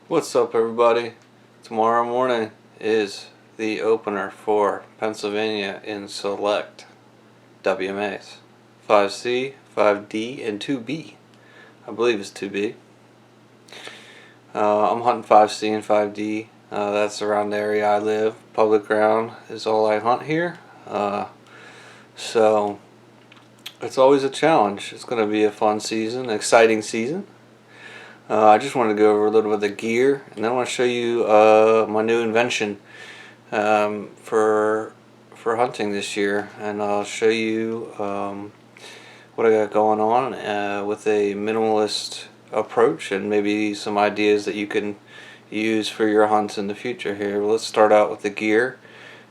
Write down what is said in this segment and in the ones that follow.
What's up, everybody? Tomorrow morning is the opener for Pennsylvania in select WMAs. 5C, 5D, and 2B. I believe it's 2B. I'm hunting 5C and 5D. That's around the area I live. Public ground is all I hunt here. So it's always a challenge. It's going to be a fun season, exciting season. I just wanted to go over a little bit of the gear, and then I want to show you my new invention for hunting this year, and I'll show you what I got going on with a minimalist approach, and maybe some ideas that you can use for your hunts in the future. Here, let's start out with the gear,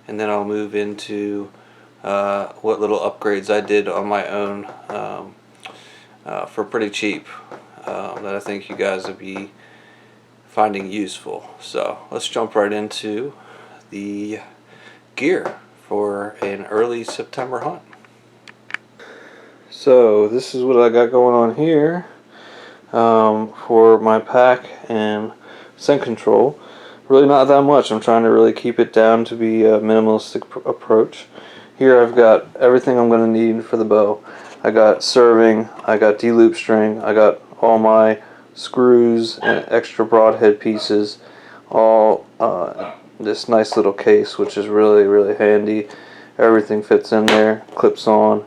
and then I'll move into what little upgrades I did on my own for pretty cheap. That I think you guys will be finding useful. So let's jump right into the gear for an early September hunt. So this is what I got going on here for my pack and scent control. Really not that much. I'm trying to really keep it down to be a minimalistic approach. Here I've got everything I'm going to need for the bow. I got serving, I got D-loop string, I got all my screws and extra broadhead pieces, all this nice little case, which is really handy. Everything fits in there, clips on.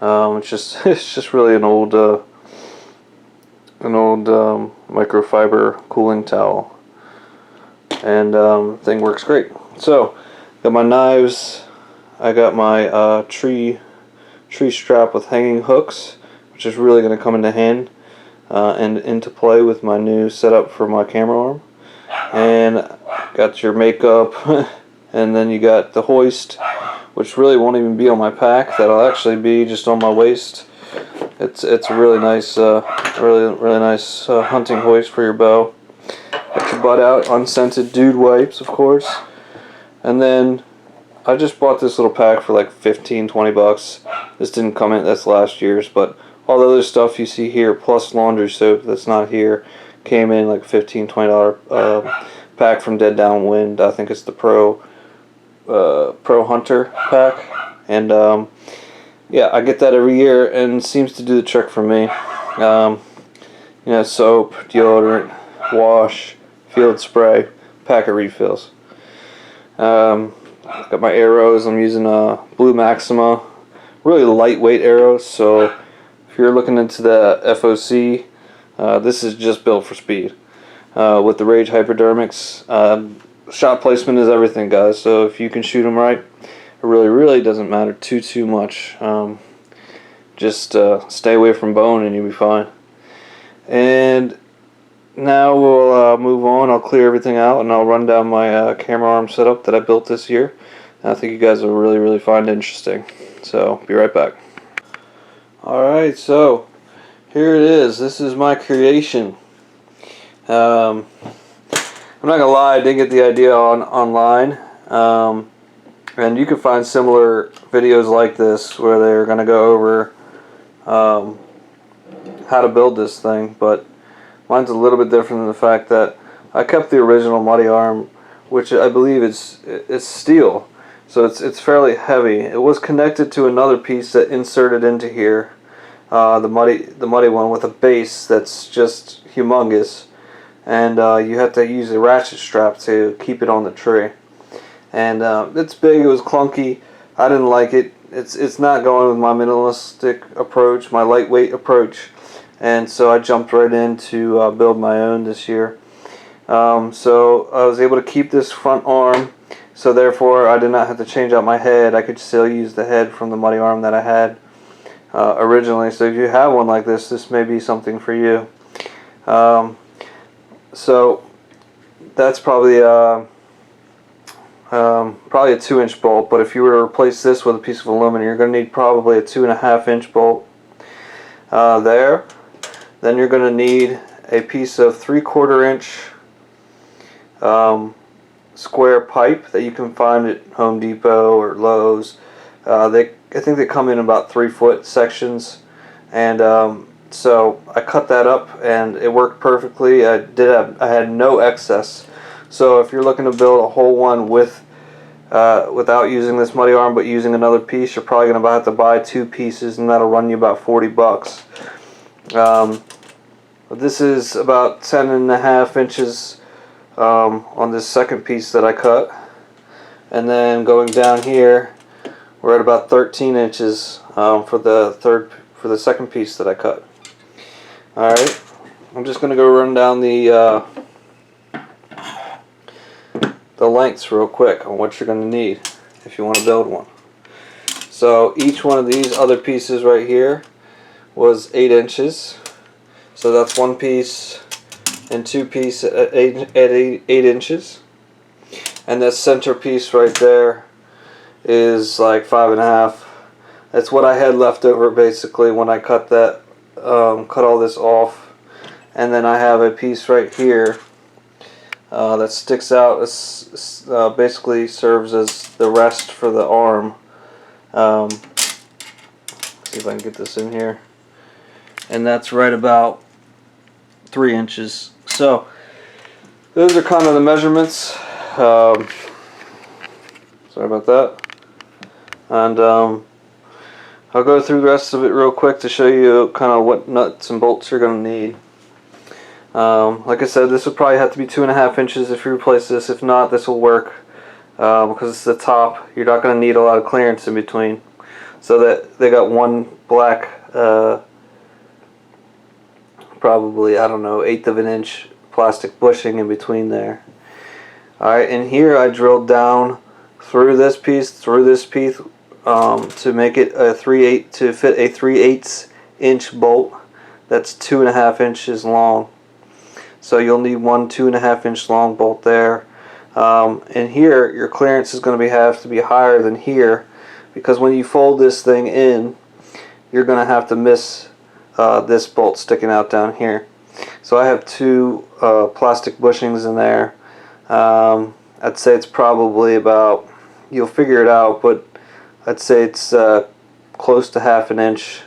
It's just really an old microfiber cooling towel, and thing works great. So got my knives. I got my tree strap with hanging hooks, which is really going to come into hand and into play with my new setup for my camera arm. And got your makeup, and then you got the hoist, which really won't even be on my pack. That'll actually be just on my waist. It's a really nice, really nice hunting hoist for your bow. Get your butt out, unscented dude wipes, of course, and then I just bought this little pack for like 15-20 bucks. This didn't come in, that's last year's, but all the other stuff you see here, plus laundry soap that's not here, came in like $15-20 pack from Dead Downwind. I think it's the Pro Hunter pack, and yeah, I get that every year, and it seems to do the trick for me. Soap, deodorant, wash, field spray, pack of refills. Got my arrows. I'm using Blue Maxima, really lightweight arrows. So if you're looking into the FOC, this is just built for speed. With the Rage Hypodermics, shot placement is everything, guys. So if you can shoot them right, it really doesn't matter too much. Just stay away from bone and you'll be fine. And now we'll move on. I'll clear everything out and I'll run down my camera arm setup that I built this year. And I think you guys will really find it interesting. So, be right back. Alright, so here it is. This is my creation. I'm not going to lie, I did get the idea online. And you can find similar videos like this where they're going to go over how to build this thing. But mine's a little bit different in the fact that I kept the original Muddy Arm, which I believe it's steel, so it's fairly heavy. It was connected to another piece that inserted into here, the muddy one with a base that's just humongous, and you have to use a ratchet strap to keep it on the tree. And it's big. It was clunky. I didn't like it. It's not going with my minimalistic approach, my lightweight approach. And so I jumped right in to build my own this year. So I was able to keep this front arm, so therefore I did not have to change out my head. I could still use the head from the Muddy Arm that I had originally. So if you have one like this may be something for you. So that's probably a 2-inch bolt, but if you were to replace this with a piece of aluminum, you're going to need probably a 2.5-inch bolt there. Then you're going to need a piece of 3/4-inch square pipe that you can find at Home Depot or Lowe's. I think they come in about 3-foot sections, and So I cut that up and it worked perfectly. I had no excess. So if you're looking to build a whole one without using this muddy arm but using another piece, you're probably going to have to buy 2 pieces, and that'll run you about 40 bucks. This is about 10.5 inches on this second piece that I cut, and then going down here we're at about 13 inches for the second piece that I cut. Alright, I'm just going to go run down the lengths real quick on what you're going to need if you want to build one. So each one of these other pieces right here was 8 inches. So that's 1 piece and 2 pieces at 8 inches. And this center piece right there is like 5.5. That's what I had left over basically when I cut that, cut all this off. And then I have a piece right here that sticks out. Basically serves as the rest for the arm. See if I can get this in here. And that's right about 3 inches. So those are kind of the measurements. Sorry about that. And I'll go through the rest of it real quick to show you kind of what nuts and bolts you're going to need. Like I said, this would probably have to be 2.5 inches if you replace this. If not, this will work because it's the top. You're not going to need a lot of clearance in between. So that they got one black, probably, I don't know, 1/8 of an inch plastic bushing in between there. Alright, and here I drilled down through this piece to make it a 3/8 to fit a 3/8 inch bolt that's 2.5 inches long. So you'll need one 2.5 inch long bolt there. And here your clearance is going to have to be higher than here, because when you fold this thing in, you're going to have to miss this bolt sticking out down here. So I have 2 plastic bushings in there. I'd say it's probably about, you'll figure it out, but I'd say it's close to 1/2 inch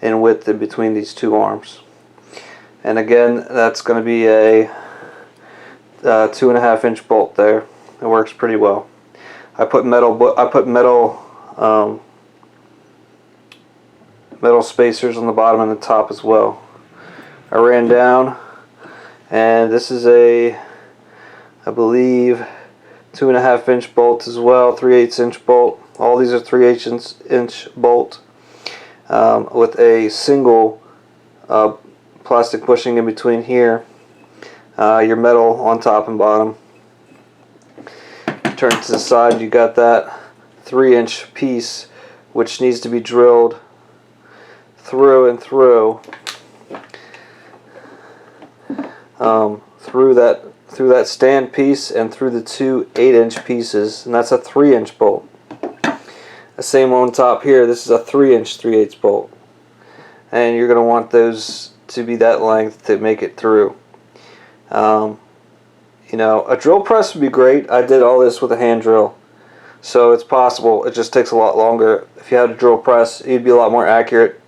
in width in between these 2 arms. And again, that's going to be a 2.5 inch bolt there. It works pretty well. I put metal spacers on the bottom and the top as well. I ran down, and this is a, I believe, 2.5 inch bolt as well, 3/8 inch bolt. All these are 3/8 inch bolt with a single plastic bushing in between here. Your metal on top and bottom. Turn to the side, you got that 3-inch piece which needs to be drilled through and through through that stand piece and through the 2 8-inch pieces, and that's a 3-inch bolt. The same on top here, this is a 3-inch 3/8 bolt, and you're going to want those to be that length to make it through. You know, a drill press would be great. I did all this with a hand drill, so it's possible. It just takes a lot longer. If you had a drill press, you'd be a lot more accurate,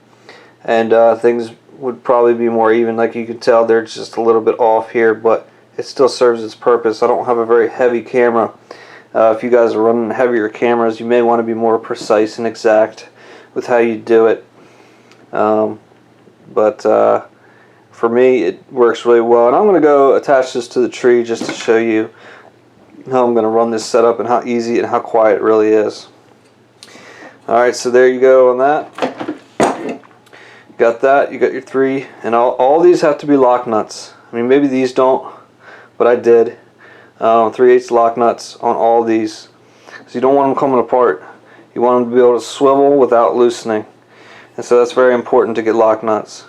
and things would probably be more even. Like you can tell, they're just a little bit off here, but it still serves its purpose. I don't have a very heavy camera. If you guys are running heavier cameras, you may want to be more precise and exact with how you do it. For me, it works really well. And I'm going to go attach this to the tree just to show you how I'm going to run this setup and how easy and how quiet it really is. Alright, so there you go on that. Got that, you got your 3, and all these have to be lock nuts. I mean, maybe these don't, but I did. 3/8 lock nuts on all these. So you don't want them coming apart. You want them to be able to swivel without loosening. And so that's very important to get lock nuts.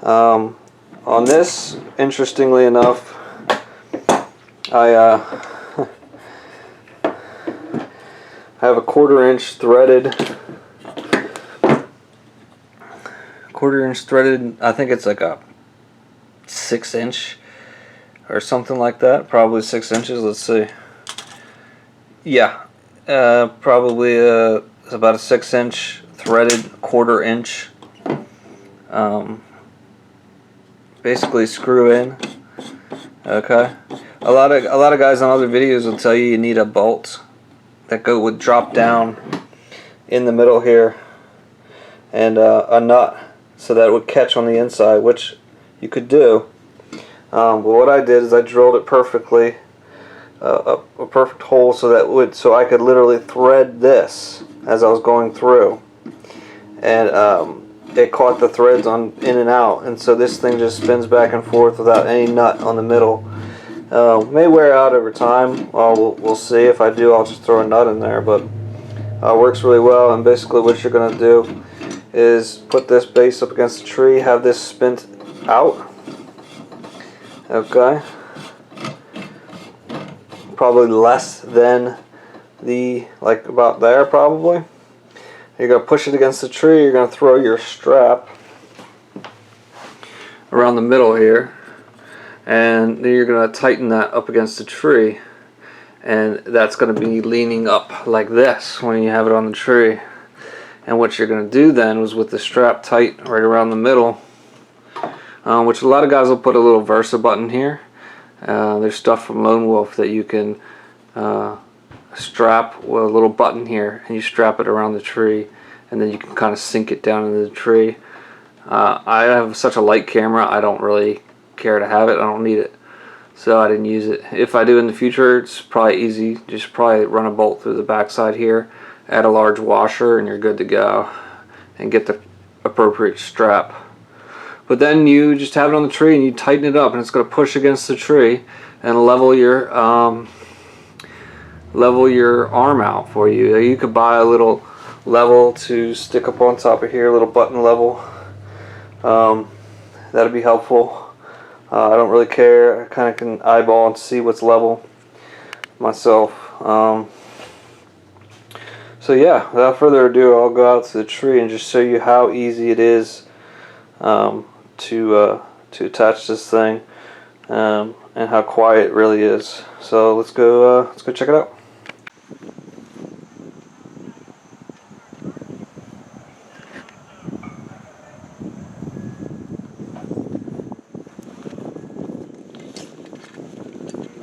On this, interestingly enough, I have a 1/4 inch threaded. 1/4 inch threaded. I think it's like a 6 inch or something like that. Probably 6 inches. Let's see. Yeah, probably it's about a 6 inch threaded 1/4 inch basically screw in. Okay, a lot of guys on other videos will tell you need a bolt that would drop down in the middle here, and a nut so that it would catch on the inside, which you could do. But what I did is I drilled it perfectly, a perfect hole so I could literally thread this as I was going through, and it caught the threads on in and out, and so this thing just spins back and forth without any nut on the middle. May wear out over time. We'll see. If I do, I'll just throw a nut in there, but works really well. And basically what you're going to do is put this base up against the tree, have this spin out. Okay, probably less than like about there probably. You're going to push it against the tree. You're going to throw your strap around the middle here, and then you're going to tighten that up against the tree, and that's going to be leaning up like this when you have it on the tree. And what you're going to do then is, with the strap tight right around the middle, which a lot of guys will put a little Versa button here. There's stuff from Lone Wolf that you can strap with a little button here, and you strap it around the tree, and then you can kind of sink it down into the tree. I have such a light camera, I don't really care to have it. I don't need it, so I didn't use it. If I do in the future, it's probably easy. Just probably run a bolt through the backside here, add a large washer, and you're good to go, and get the appropriate strap. But then you just have it on the tree and you tighten it up, and it's going to push against the tree and level your arm out for you. You could buy a little level to stick up on top of here, a little button level. That'd be helpful. I don't really care. I kind of can eyeball and see what's level myself. So yeah, without further ado, I'll go out to the tree and just show you how easy it is to attach this thing, and how quiet it really is. So let's go check it out.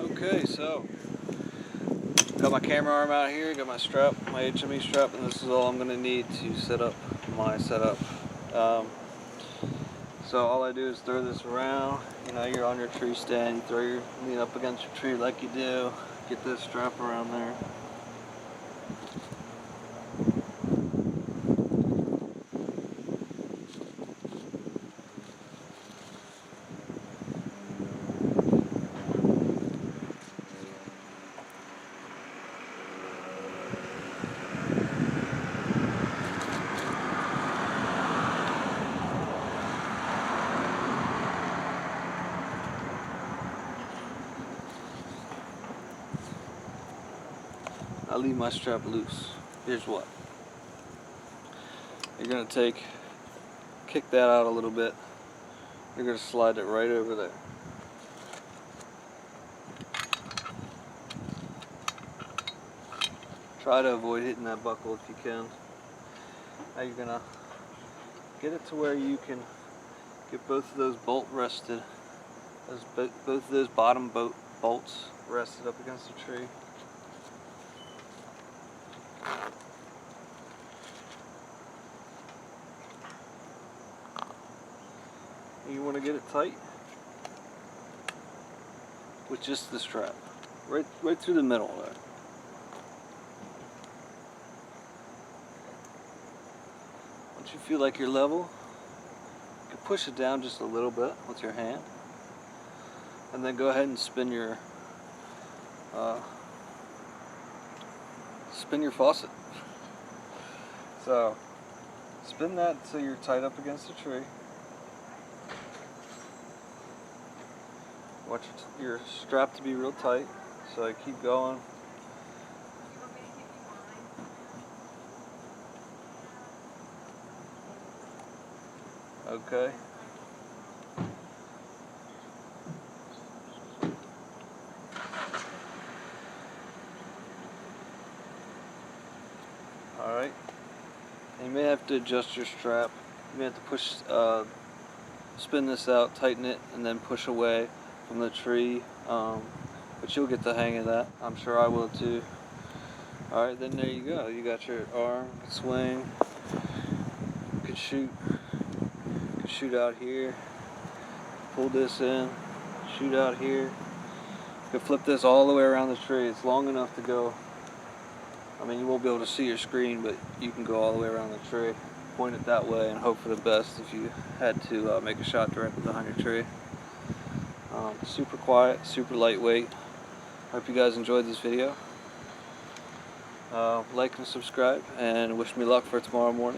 Okay, so got my camera arm out here, got my strap, my HME strap, and this is all I'm going to need to set up my setup. So all I do is throw this around. You know, you're on your tree stand, you lean up against your tree like you do, get this strap around there. I leave my strap loose. Here's what. You're going to kick that out a little bit. You're going to slide it right over there. Try to avoid hitting that buckle if you can. Now you're going to get it to where you can get both of those bolts rested. Both of those bottom bolts rested up against the tree. You want to get it tight with just the strap, right through the middle there. Once you feel like you're level, you can push it down just a little bit with your hand, and then go ahead and spin your faucet. So spin that until you're tight up against the tree. Watch your strap to be real tight, so I keep going. Okay. Alright. You may have to adjust your strap. You may have to push spin this out, tighten it, and then push away from the tree. But you'll get the hang of that. I'm sure I will too. Alright, then there you go. You got your arm, swing. You could shoot. You could shoot out here. Pull this in. Shoot out here. You could flip this all the way around the tree. It's long enough to go. I mean, you won't be able to see your screen, but you can go all the way around the tree. Point it that way and hope for the best if you had to make a shot directly behind your tree. Super quiet, super lightweight. Hope you guys enjoyed this video. Like and subscribe, and wish me luck for tomorrow morning.